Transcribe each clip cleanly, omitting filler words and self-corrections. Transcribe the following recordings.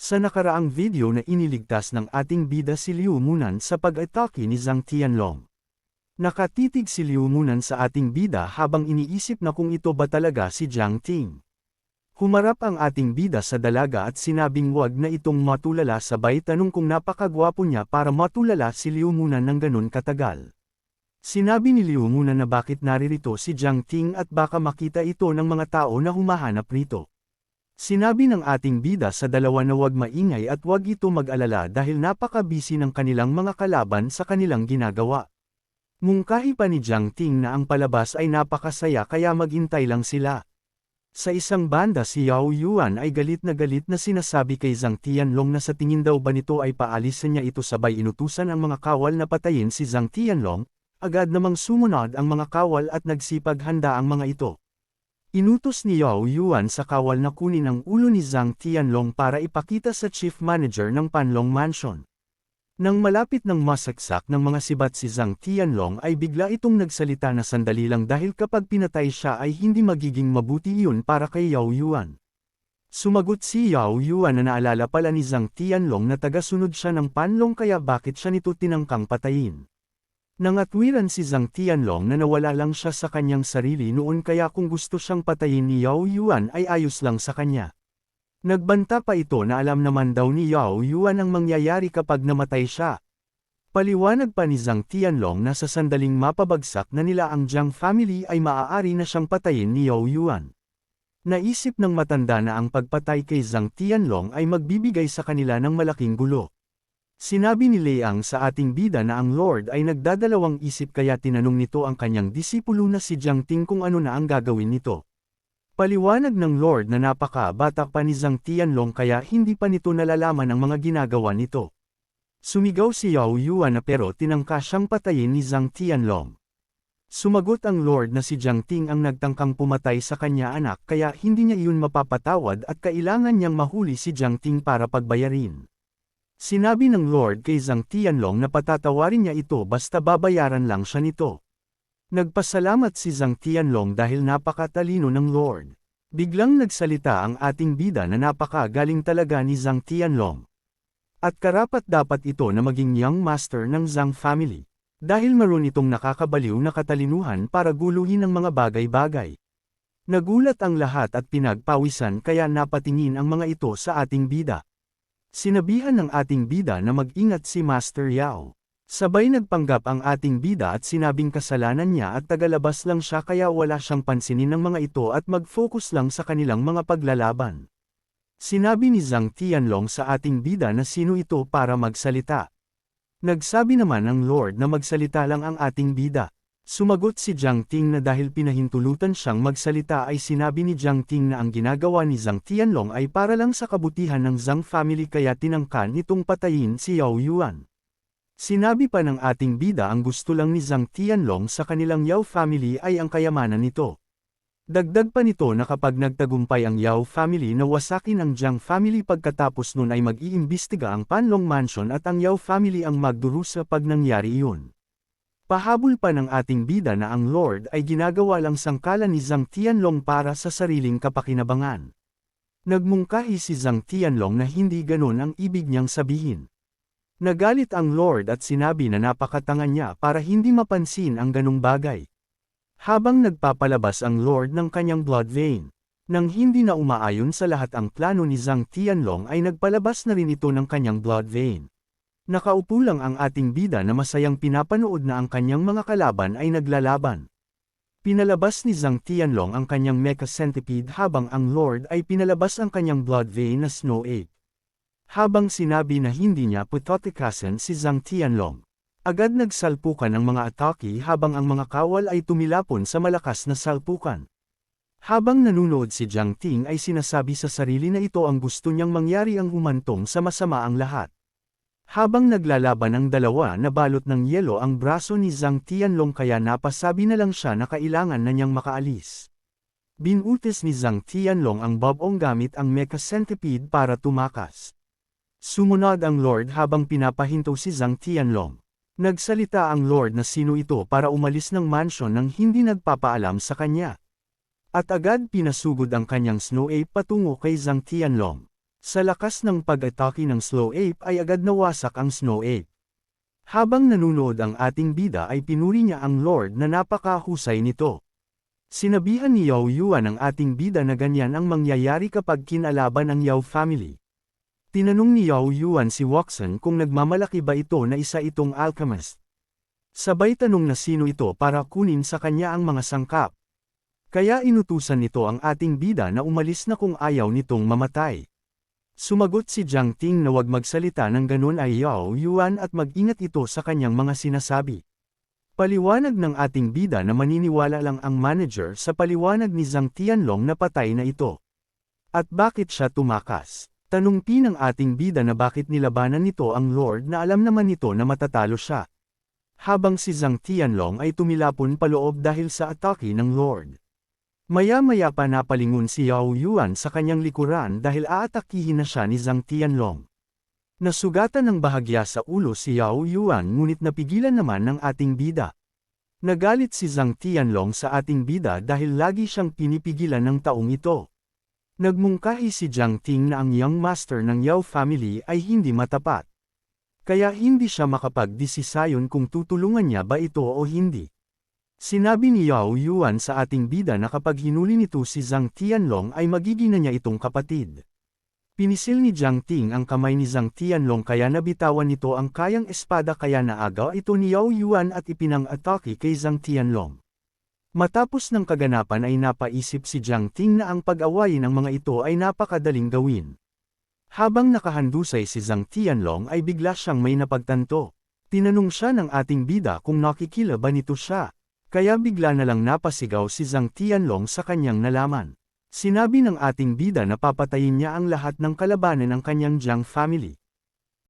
Sa nakaraang video na iniligtas ng ating bida si Liu Munan sa pag-atake ni Zhang Tianlong. Nakatitig si Liu Munan sa ating bida habang iniisip na kung ito ba talaga si Jiang Ting. Humarap ang ating bida sa dalaga at sinabing wag na itong matulala, sabay tanong kung napakagwapo niya para matulala si Liu Munan ng ganun katagal. Sinabi ni Liu Munan na bakit naririto si Jiang Ting at baka makita ito ng mga tao na humahanap rito. Sinabi ng ating bida sa dalawa na wag maingay at wag ito mag-alala dahil napaka-busy ng kanilang mga kalaban sa kanilang ginagawa. Mungkahi pa ni Jiang Ting na ang palabas ay napakasaya kaya maghintay lang sila. Sa isang banda si Yao Yuan ay galit na sinasabi kay Zhang Tianlong na sa tingin daw ba nito ay paalisin niya ito, sabay inutusan ang mga kawal na patayin si Zhang Tianlong. Agad namang sumunod ang mga kawal at nagsipaghanda ang mga ito. Inutos ni Yao Yuan sa kawal na kunin ang ulo ni Zhang Tianlong para ipakita sa chief manager ng Panlong Mansion. Nang malapit ng masaksak ng mga sibat si Zhang Tianlong ay bigla itong nagsalita na sandali lang dahil kapag pinatay siya ay hindi magiging mabuti iyon para kay Yao Yuan. Sumagot si Yao Yuan na naalala pala ni Zhang Tianlong na taga-sunod siya ng Panlong kaya bakit siya nito tinangkang patayin. Nangatwiran si Zhang Tianlong na nawala lang siya sa kanyang sarili noon kaya kung gusto siyang patayin ni Yao Yuan ay ayos lang sa kanya. Nagbanta pa ito na alam naman daw ni Yao Yuan ang mangyayari kapag namatay siya. Paliwanag pa ni Zhang Tianlong na sa sandaling mapabagsak na nila ang Jiang family ay maaari na siyang patayin ni Yao Yuan. Naisip ng matanda na ang pagpatay kay Zhang Tianlong ay magbibigay sa kanila ng malaking gulo. Sinabi ni Liang sa ating bida na ang Lord ay nagdadalawang isip kaya tinanong nito ang kanyang disipulo na si Jiang Ting kung ano na ang gagawin nito. Paliwanag ng Lord na napaka-bata pa ni Zhang Tianlong kaya hindi pa nito nalalaman ang mga ginagawa nito. Sumigaw si Yao Yuan na pero tinangka siyang patayin ni Zhang Tianlong. Sumagot ang Lord na si Jiang Ting ang nagtangkang pumatay sa kanya anak kaya hindi niya iyon mapapatawad at kailangan niyang mahuli si Jiang Ting para pagbayarin. Sinabi ng Lord kay Zhang Tianlong na patatawarin niya ito basta babayaran lang siya nito. Nagpasalamat si Zhang Tianlong dahil napakatalino ng Lord. Biglang nagsalita ang ating bida na napakagaling talaga ni Zhang Tianlong. At karapat dapat ito na maging young master ng Zhang family. Dahil maroon itong nakakabaliw na katalinuhan para guluhin ang mga bagay-bagay. Nagulat ang lahat at pinagpawisan kaya napatingin ang mga ito sa ating bida. Sinabihan ng ating bida na mag-ingat si Master Yao. Sabay nagpanggap ang ating bida at sinabing kasalanan niya at tagalabas lang siya kaya wala siyang pansinin ng mga ito at mag-focus lang sa kanilang mga paglalaban. Sinabi ni Zhang Tianlong sa ating bida na sino ito para magsalita. Nagsabi naman ang Lord na magsalita lang ang ating bida. Sumagot si Jiang Ting na dahil pinahintulutan siyang magsalita ay sinabi ni Jiang Ting na ang ginagawa ni Zhang Tianlong ay para lang sa kabutihan ng Zhang family kaya tinangkan nitong patayin si Yao Yuan. Sinabi pa ng ating bida ang gusto lang ni Zhang Tianlong sa kanilang Yao family ay ang kayamanan nito. Dagdag pa nito na kapag nagtagumpay ang Yao family na wasakin ang Jiang family pagkatapos nun ay mag-iimbestiga ang Panlong Mansion at ang Yao family ang magdurusa pag nangyari iyon. Pahabol pa ng ating bida na ang Lord ay ginagawa lang sangkalan ni Zhang Tianlong para sa sariling kapakinabangan. Nagmungkahi si Zhang Tianlong na hindi ganon ang ibig niyang sabihin. Nagalit ang Lord at sinabi na napakatanga niya para hindi mapansin ang ganong bagay. Habang nagpapalabas ang Lord ng kanyang blood vein, nang hindi na umaayon sa lahat ang plano ni Zhang Tianlong ay nagpalabas na rin ito ng kanyang blood vein. Nakaupo lang ang ating bida na masayang pinapanood na ang kanyang mga kalaban ay naglalaban. Pinalabas ni Zhang Tianlong ang kanyang mecha centipede habang ang Lord ay pinalabas ang kanyang blood vein na snow ape. Habang sinabi na hindi niya putotikasan si Zhang Tianlong, agad nagsalpukan ang mga atake habang ang mga kawal ay tumilapon sa malakas na salpukan. Habang nanunood si Jiang Ting ay sinasabi sa sarili na ito ang gusto niyang mangyari ang humantong sa masama ang lahat. Habang naglalaban ang dalawa na balot ng yelo ang braso ni Zhang Tianlong kaya napasabi na lang siya na kailangan na niyang makaalis. Binutis ni Zhang Tianlong ang bobong gamit ang mecha centipede para tumakas. Sumunod ang Lord habang pinapahinto si Zhang Tianlong. Nagsalita ang Lord na sino ito para umalis ng mansion nang hindi nagpapaalam sa kanya. At agad pinasugod ang kanyang snow ape patungo kay Zhang Tianlong. Sa lakas ng pag-atake ng Slow Ape ay agad nawasak ang Snow Ape. Habang nanunood ang ating bida ay pinuri niya ang Lord na napakahusay nito. Sinabihan ni Yao Yuan ang ating bida na ganyan ang mangyayari kapag kinalaban ang Yao family. Tinanong ni Yao Yuan si Waxen kung nagmamalaki ba ito na isa itong alchemist. Sabay tanong na sino ito para kunin sa kanya ang mga sangkap. Kaya inutusan nito ang ating bida na umalis na kung ayaw nitong mamatay. Sumagot si Jiang Ting na wag magsalita ng ganun ay Yao Yuan at mag-ingat ito sa kanyang mga sinasabi. Paliwanag ng ating bida na maniniwala lang ang manager sa paliwanag ni Zhang Tianlong na patay na ito. At bakit siya tumakas? Tanong ng ating bida na bakit nilabanan nito ang Lord na alam naman nito na matatalo siya. Habang si Zhang Tianlong ay tumilapon paloob dahil sa atake ng Lord. Maya-maya pa napalingon si Yao Yuan sa kanyang likuran dahil aatakihin na siya ni Zhang Tianlong. Nasugatan ng bahagya sa ulo si Yao Yuan ngunit napigilan naman ng ating bida. Nagalit si Zhang Tianlong sa ating bida dahil lagi siyang pinipigilan ng taong ito. Nagmungkahi si Jiang Ting na ang young master ng Yao family ay hindi matapat. Kaya hindi siya makapagdesisayon kung tutulungan niya ba ito o hindi. Sinabi ni Yao Yuan sa ating bida na kapag hinuli nito si Zhang Tianlong ay magiging na niya itong kapatid. Pinisil ni Jiang Ting ang kamay ni Zhang Tianlong kaya nabitawan nito ang kayang espada kaya naagaw ito ni Yao Yuan at ipinang-atake kay Zhang Tianlong. Matapos ng kaganapan ay napaisip si Jiang Ting na ang pag-awayin ng mga ito ay napakadaling gawin. Habang nakahandusay si Zhang Tianlong ay bigla siyang may napagtanto. Tinanong siya ng ating bida kung nakikila ba nito siya. Kaya bigla na lang napasigaw si Zhang Tianlong sa kanyang nalaman. Sinabi ng ating bida na papatayin niya ang lahat ng kalabanan ng kanyang Jiang family.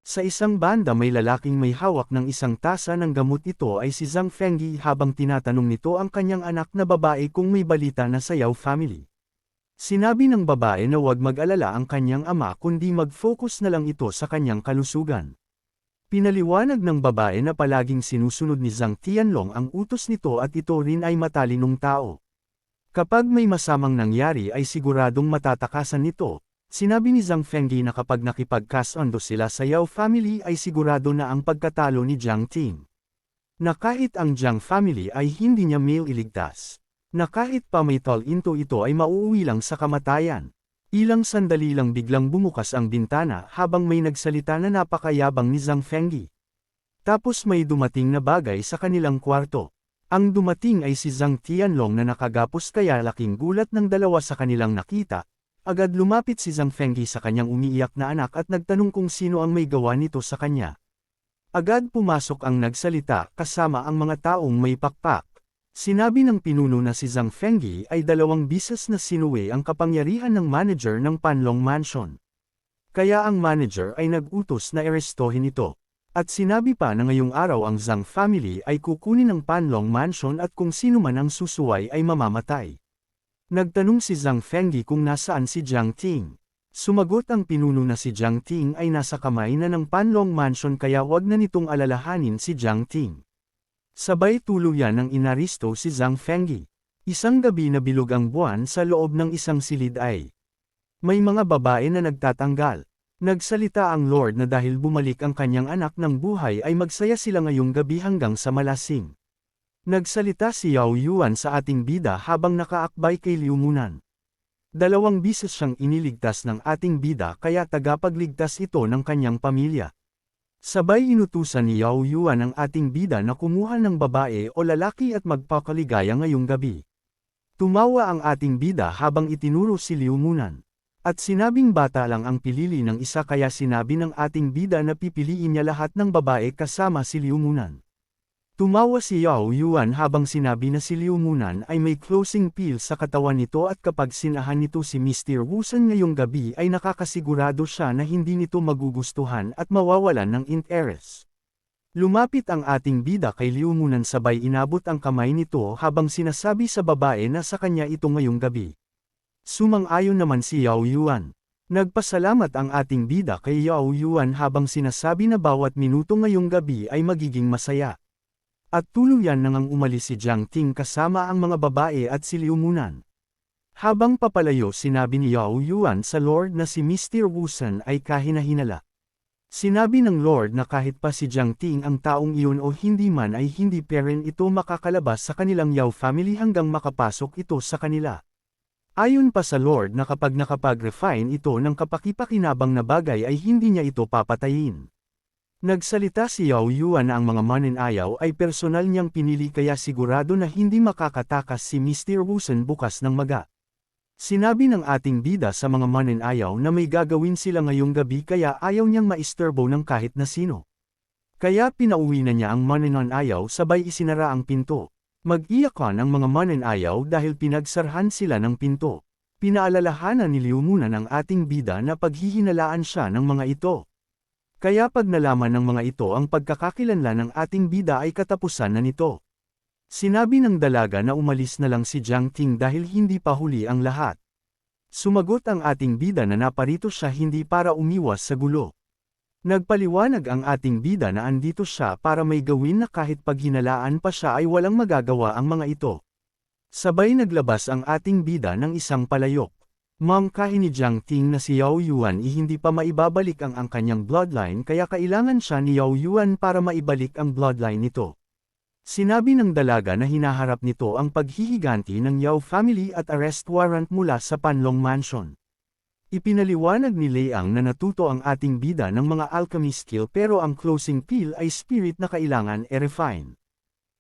Sa isang banda may lalaking may hawak ng isang tasa ng gamot ito ay si Zhang Fengyi habang tinatanong nito ang kanyang anak na babae kung may balita na sa Yao family. Sinabi ng babae na huwag mag-alala ang kanyang ama kundi mag-focus na lang ito sa kanyang kalusugan. Pinaliwanag ng babae na palaging sinusunod ni Zhang Tianlong ang utos nito at ito rin ay matalinong tao. Kapag may masamang nangyari ay siguradong matatakasan nito. Sinabi ni Zhang Fengyi na kapag nakipagkasundo sila sa Yao family ay sigurado na ang pagkatalo ni Jiang Ting. Na kahit ang Jiang family ay hindi niya mailigtas. Na kahit pa may talento ito ay mauuwi lang sa kamatayan. Ilang sandali lang biglang bumukas ang bintana habang may nagsalita na napakayabang ni Zhang Fengyi. Tapos may dumating na bagay sa kanilang kwarto. Ang dumating ay si Zhang Tianlong na nakagapos kaya laking gulat ng dalawa sa kanilang nakita. Agad lumapit si Zhang Fengyi sa kanyang umiiyak na anak at nagtanong kung sino ang may gawa nito sa kanya. Agad pumasok ang nagsalita kasama ang mga taong may pakpak. Sinabi ng pinuno na si Zhang Fengyi ay 2 bisis na sinuwi ang kapangyarihan ng manager ng Panlong Mansion. Kaya ang manager ay nag-utos na arestohin ito. At sinabi pa na ngayong araw ang Zhang family ay kukunin ng Panlong Mansion at kung sino man ang susuway ay mamamatay. Nagtanong si Zhang Fengyi kung nasaan si Jiang Ting. Sumagot ang pinuno na si Jiang Ting ay nasa kamay na ng Panlong Mansion kaya wag na nitong alalahanin si Jiang Ting. Sabay tuluyan ng inaristo si Zhang Fengyi. Isang gabi na bilog ang buwan sa loob ng isang silid ay may mga babae na nagtatanggal. Nagsalita ang Lord na dahil bumalik ang kanyang anak ng buhay ay magsaya sila ngayong gabi hanggang sa malasing. Nagsalita si Yao Yuan sa ating bida habang nakaakbay kay Liu Munan. 2 bisis siyang iniligtas ng ating bida kaya tagapagligtas ito ng kanyang pamilya. Sabay inutusan ni Yao Yuan ang ating bida na kumuha ng babae o lalaki at magpakaligaya ngayong gabi. Tumawa ang ating bida habang itinuro si Liu Munan. At sinabing bata lang ang pilili ng isa kaya sinabi ng ating bida na pipiliin niya lahat ng babae kasama si Liu Munan. Tumawa si Yao Yuan habang sinabi na si Liu Munan ay may closing pill sa katawan nito at kapag sinahan nito si Mr. Wusan ngayong gabi ay nakakasigurado siya na hindi nito magugustuhan at mawawalan ng interest. Lumapit ang ating bida kay Liu Munan sabay inabot ang kamay nito habang sinasabi sa babae na sa kanya ito ngayong gabi. Sumang-ayon naman si Yao Yuan. Nagpasalamat ang ating bida kay Yao Yuan habang sinasabi na bawat minuto ngayong gabi ay magiging masaya. At tuluyan nang umalis si Jiang Ting kasama ang mga babae at si Liu Munan. Habang papalayo sinabi ni Yao Yuan sa Lord na si Mr. Wusan ay kahina-hinala. Sinabi ng Lord na kahit pa si Jiang Ting ang taong iyon o hindi man ay hindi pa rin ito makakalabas sa kanilang Yao family hanggang makapasok ito sa kanila. Ayon pa sa Lord na kapag nakapag-refine ito ng kapaki-pakinabang na bagay ay hindi niya ito papatayin. Nagsalita si Yao Yuan na ang mga mananayaw ay personal niyang pinili kaya sigurado na hindi makakatakas si Mr. Wusan bukas ng maga. Sinabi ng ating bida sa mga mananayaw na may gagawin sila ngayong gabi kaya ayaw niyang maisturbo ng kahit na sino. Kaya pinauwi na niya ang mananayaw sabay isinara ang pinto. Mag-iyakan ang mga mananayaw dahil pinagsarhan sila ng pinto. Pinaalalahanan ni Liu muna ng ating bida na paghihinalaan siya ng mga ito. Kaya pag nalaman ng mga ito ang pagkakakilanlan ng ating bida ay katapusan na nito. Sinabi ng dalaga na umalis na lang si Jiang Ting dahil hindi pa huli ang lahat. Sumagot ang ating bida na naparito siya hindi para umiwas sa gulo. Nagpaliwanag ang ating bida na andito siya para may gawin na kahit paghinalaan pa siya ay walang magagawa ang mga ito. Sabay naglabas ang ating bida ng isang palayok. Mangkahi ni Jiang Ting na si Yao Yuan hindi pa maibabalik ang kanyang bloodline kaya kailangan siya ni Yao Yuan para maibalik ang bloodline nito. Sinabi ng dalaga na hinaharap nito ang paghihiganti ng Yao family at arrest warrant mula sa Panlong Mansion. Ipinaliwanag ni Leang na natuto ang ating bida ng mga alchemy skill pero ang closing pill ay spirit na kailangan i-refine.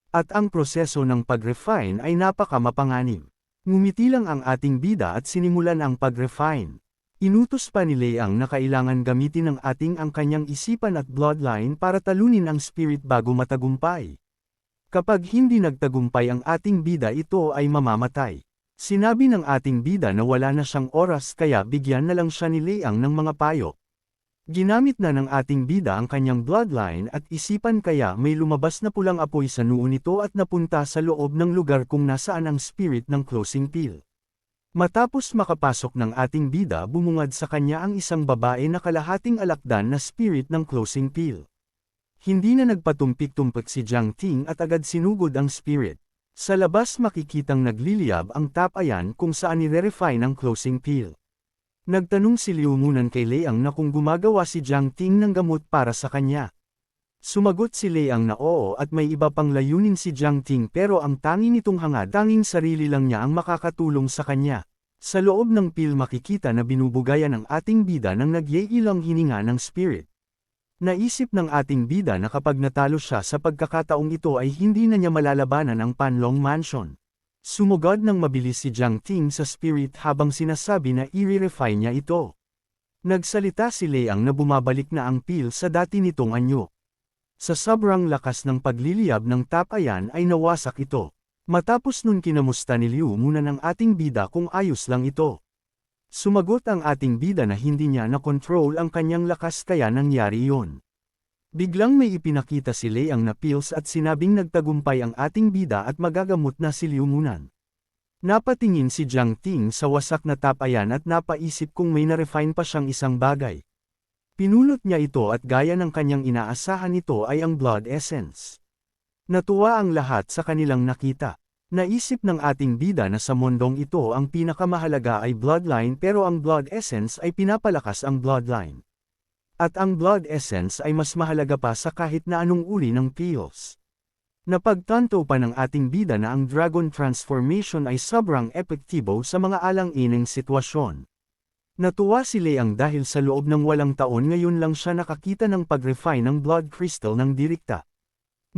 At ang proseso ng pag-refine ay napaka-mapanganib. Ngumiti lang ang ating bida at sinimulan ang pag-refine. Inutos pa ni Leang na kailangan gamitin ng ating ang kanyang isipan at bloodline para talunin ang spirit bago matagumpay. Kapag hindi nagtagumpay ang ating bida ito ay mamamatay. Sinabi ng ating bida na wala na siyang oras kaya bigyan na lang siya ni Leang ng mga payo. Ginamit na ng ating bida ang kanyang bloodline at isipan kaya may lumabas na pulang apoy sa noo nito at napunta sa loob ng lugar kung nasaan ang spirit ng closing pill. Matapos makapasok ng ating bida bumungad sa kanya ang isang babae na kalahating alakdan na spirit ng closing pill. Hindi na nagpatumpik-tumpik si Jiang Ting at agad sinugod ang spirit. Sa labas makikitang nagliliyab ang tapayan kung saan nire-refine ang closing pill. Nagtanong si Liu Munan kay Leang na kung gumagawa si Jiang Ting ng gamot para sa kanya. Sumagot si Leang na oo at may iba pang layunin si Jiang Ting pero ang tangi nitong hangad tanging sarili lang niya ang makakatulong sa kanya. Sa loob ng pill makikita na binubugayan ng ating bida ng nagyailang hininga ng spirit. Naisip ng ating bida na kapag natalo siya sa pagkakataong ito ay hindi na niya malalabanan ang Panlong Mansion. Sumugod ng mabilis si Jiang Ting sa spirit habang sinasabi na i-refine niya ito. Nagsalita si Leang na bumabalik na ang pill sa dati nitong anyo. Sa sobrang lakas ng pagliliyab ng tapayan ay nawasak ito. Matapos nun kinamusta ni Liu muna ng ating bida kung ayos lang ito. Sumagot ang ating bida na hindi niya na-control ang kanyang lakas kaya nangyari iyon. Biglang may ipinakita si Leang na pills at sinabing nagtagumpay ang ating bida at magagamot na si Liu Munan. Napatingin si Jiang Ting sa wasak na tapayan at napaisip kung may na-refine pa siyang isang bagay. Pinulot niya ito at gaya ng kanyang inaasahan ito ay ang blood essence. Natuwa ang lahat sa kanilang nakita. Naisip ng ating bida na sa mundong ito ang pinakamahalaga ay bloodline pero ang blood essence ay pinapalakas ang bloodline. At ang blood essence ay mas mahalaga pa sa kahit na anong uri ng pills. Napagtanto pa ng ating bida na ang dragon transformation ay sobrang epektibo sa mga alang-ineng sitwasyon. Natuwa si Leang dahil sa loob ng walang taon ngayon lang siya nakakita ng pag-refine ng blood crystal ng direkta.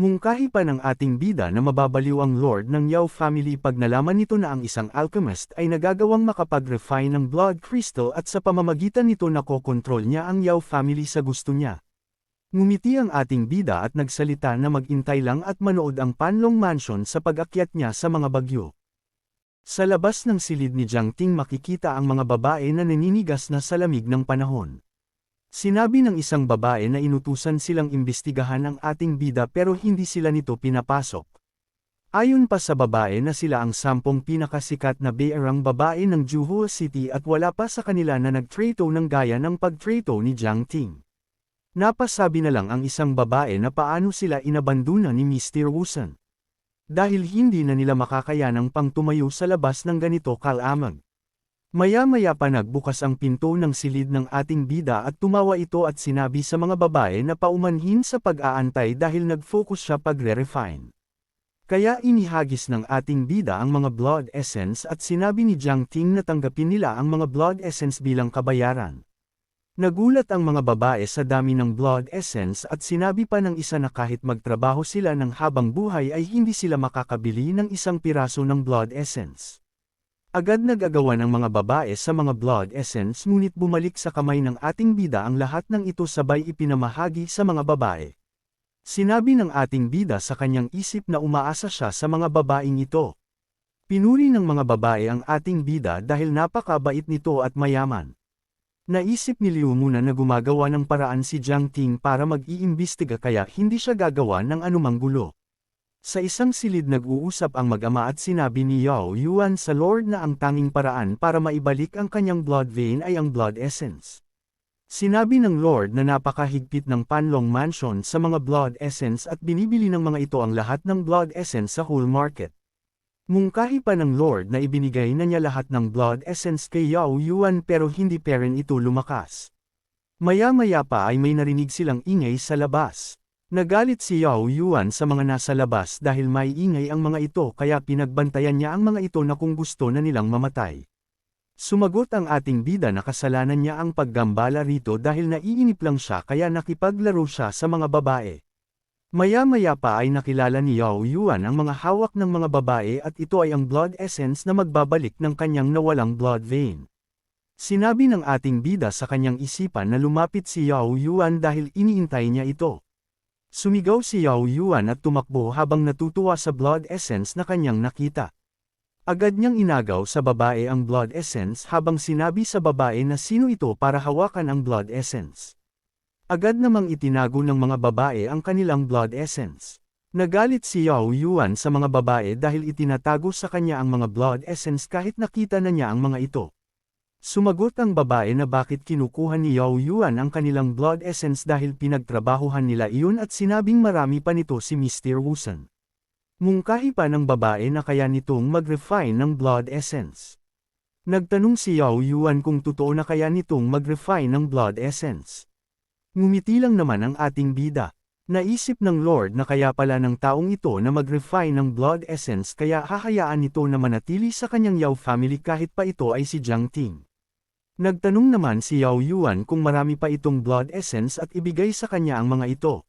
Mungkahi pa ng ating bida na mababaliw ang Lord ng Yao family pag nalaman nito na ang isang alchemist ay nagagawang makapag-refine ng blood crystal at sa pamamagitan nito nakokontrol niya ang Yao family sa gusto niya. Ngumiti ang ating bida at nagsalita na magintay lang at manood ang Panlong Mansion sa pag-akyat niya sa mga bagyo. Sa labas ng silid ni Jiang Ting makikita ang mga babae na naninigas na sa lamig ng panahon. Sinabi ng isang babae na inutusan silang imbestigahan ang ating bida pero hindi sila nito pinapasok. Ayon pa sa babae na sila ang 10 pinakasikat na bearang babae ng Juhuo City at wala pa sa kanila na nagtrato ng gaya ng pagtrato ni Jiang Ting. Napasabi na lang ang isang babae na paano sila inabandona ni Mr. Wusan. Dahil hindi na nila makakayanang pang tumayo sa labas ng ganito kalamang. Maya-maya pa nagbukas ang pinto ng silid ng ating bida at tumawa ito at sinabi sa mga babae na paumanhin sa pag-aantay dahil nag-focus siya pagre-refine. Kaya inihagis ng ating bida ang mga blood essence at sinabi ni Jiang Ting na tanggapin nila ang mga blood essence bilang kabayaran. Nagulat ang mga babae sa dami ng blood essence at sinabi pa ng isa na kahit magtrabaho sila ng habang buhay ay hindi sila makakabili ng isang piraso ng blood essence. Agad nag-agawa ng mga babae sa mga blood essence ngunit bumalik sa kamay ng ating bida ang lahat ng ito sabay ipinamahagi sa mga babae. Sinabi ng ating bida sa kanyang isip na umaasa siya sa mga babaeng ito. Pinuri ng mga babae ang ating bida dahil napakabait nito at mayaman. Naisip ni Liu muna na gumagawa ng paraan si Jiang Ting para mag-iimbestiga kaya hindi siya gagawa ng anumang gulo. Sa isang silid nag-uusap ang mag-ama at sinabi ni Yao Yuan sa Lord na ang tanging paraan para maibalik ang kanyang blood vein ay ang blood essence. Sinabi ng Lord na napakahigpit ng Panlong Mansion sa mga blood essence at binibili ng mga ito ang lahat ng blood essence sa whole market. Mungkahi pa ng Lord na ibinigay na niya lahat ng blood essence kay Yao Yuan pero hindi pa rin ito lumakas. Maya-maya pa ay may narinig silang ingay sa labas. Nagalit si Yao Yuan sa mga nasa labas dahil may ingay ang mga ito kaya pinagbantayan niya ang mga ito na kung gusto na nilang mamatay. Sumagot ang ating bida na kasalanan niya ang paggambala rito dahil naiinip lang siya kaya nakipaglaro siya sa mga babae. Maya-maya pa ay nakilala ni Yao Yuan ang mga hawak ng mga babae at ito ay ang blood essence na magbabalik ng kanyang nawalang blood vein. Sinabi ng ating bida sa kanyang isipan na lumapit si Yao Yuan dahil iniintay niya ito. Sumigaw si Yao Yuan at tumakbo habang natutuwa sa blood essence na kanyang nakita. Agad niyang inagaw sa babae ang blood essence habang sinabi sa babae na sino ito para hawakan ang blood essence. Agad namang itinago ng mga babae ang kanilang blood essence. Nagalit si Yao Yuan sa mga babae dahil itinatago sa kanya ang mga blood essence kahit nakita na niya ang mga ito. Sumagot ang babae na bakit kinukuha ni Yao Yuan ang kanilang blood essence dahil pinagtrabahuhan nila iyon at sinabing marami pa nito si Mr. Wusan. Mungkahi pa ng babae na kaya nitong mag-refine ng blood essence. Nagtanong si Yao Yuan kung totoo na kaya nitong mag-refine ng blood essence. Ngumiti lang naman ang ating bida. Naisip ng Lord na kaya pala ng taong ito na mag-refine ng blood essence kaya hahayaan nito na manatili sa kanyang Yao family kahit pa ito ay si Jiang Ting. Nagtanong naman si Yao Yuan kung marami pa itong blood essence at ibigay sa kanya ang mga ito.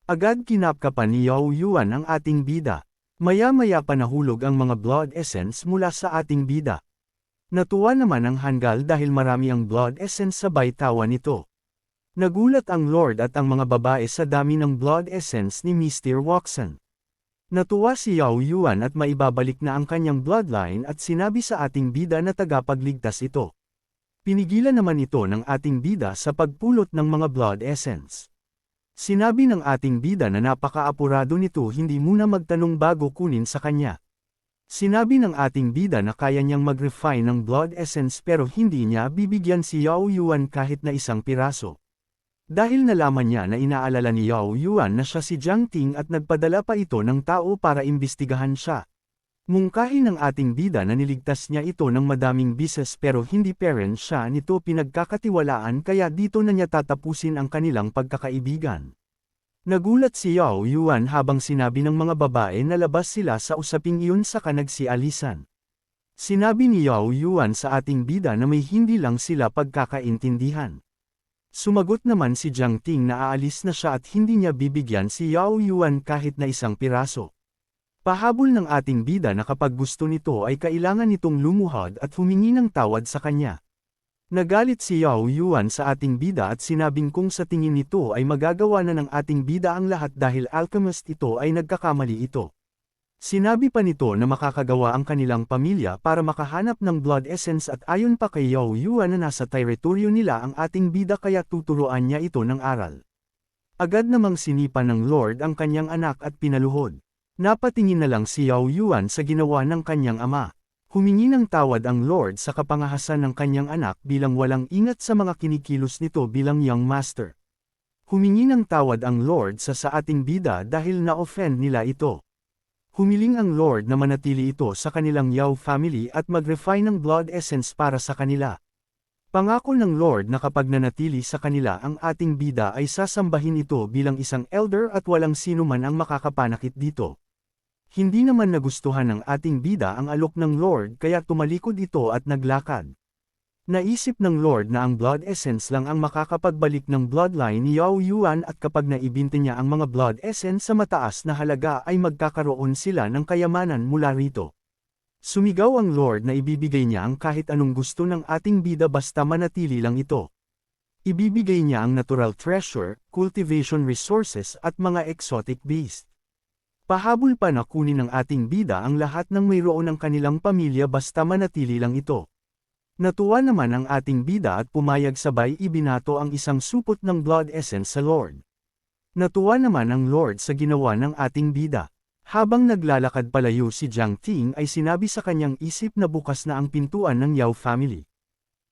Agad kinapkapan ni Yao Yuan ang ating bida. Maya-maya pa nahulog ang mga blood essence mula sa ating bida. Natuwa naman ang Hangul dahil marami ang blood essence sabay tawa nito. Nagulat ang Lord at ang mga babae sa dami ng blood essence ni Mr. Wusan. Natuwa si Yao Yuan at maibabalik na ang kanyang bloodline at sinabi sa ating bida na tagapagligtas ito. Pinigilan naman ito ng ating bida sa pagpulot ng mga blood essence. Sinabi ng ating bida na napakaapurado nito hindi muna magtanong bago kunin sa kanya. Sinabi ng ating bida na kaya niyang mag-refine ng blood essence pero hindi niya bibigyan si Yao Yuan kahit na isang piraso. Dahil nalaman niya na inaalala ni Yao Yuan na siya si Jiang Ting at nagpadala pa ito ng tao para imbestigahan siya. Mungkahi ng ating bida na niligtas niya ito ng madaming bises pero hindi parent siya nito pinagkakatiwalaan kaya dito na niya tatapusin ang kanilang pagkakaibigan. Nagulat si Yao Yuan habang sinabi ng mga babae na labas sila sa usaping iyon saka nagsialisan. Sinabi ni Yao Yuan sa ating bida na may hindi lang sila pagkakaintindihan. Sumagot naman si Jiang Ting na aalis na siya at hindi niya bibigyan si Yao Yuan kahit na isang piraso. Pahabol ng ating bida na kapag gusto nito ay kailangan nitong lumuhod at humingi ng tawad sa kanya. Nagalit si Yao Yuan sa ating bida at sinabing kung sa tingin nito ay magagawa na ng ating bida ang lahat dahil alchemist ito ay nagkakamali ito. Sinabi pa nito na makakagawa ang kanilang pamilya para makahanap ng blood essence at ayon pa kay Yao Yuan na nasa teritoryo nila ang ating bida kaya tuturuan niya ito ng aral. Agad namang sinipa ng Lord ang kanyang anak at pinaluhod. Napatingin na lang si Yao Yuan sa ginawa ng kanyang ama. Humingi ng tawad ang Lord sa kapangahasan ng kanyang anak bilang walang ingat sa mga kinikilos nito bilang young master. Humingi ng tawad ang Lord sa ating bida dahil na-offend nila ito. Humiling ang Lord na manatili ito sa kanilang Yao family at mag-refine ng blood essence para sa kanila. Pangako ng Lord na kapag nanatili sa kanila ang ating bida ay sasambahin ito bilang isang elder at walang sino man ang makakapanakit dito. Hindi naman nagustuhan ng ating bida ang alok ng Lord kaya tumalikod ito at naglakad. Naisip ng Lord na ang blood essence lang ang makakapagbalik ng bloodline ni Yao Yuan at kapag naibinta niya ang mga blood essence sa mataas na halaga ay magkakaroon sila ng kayamanan mula rito. Sumigaw ang Lord na ibibigay niya ang kahit anong gusto ng ating bida basta manatili lang ito. Ibibigay niya ang natural treasure, cultivation resources at mga exotic beast. Pahabol pa na kunin ng ating bida ang lahat ng mayroon ng kanilang pamilya basta manatili lang ito. Natuwa naman ang ating bida at pumayag sabay ibinato ang isang supot ng blood essence sa Lord. Natuwa naman ang Lord sa ginawa ng ating bida. Habang naglalakad palayo si Jiang Ting ay sinabi sa kanyang isip na bukas na ang pintuan ng Yao family.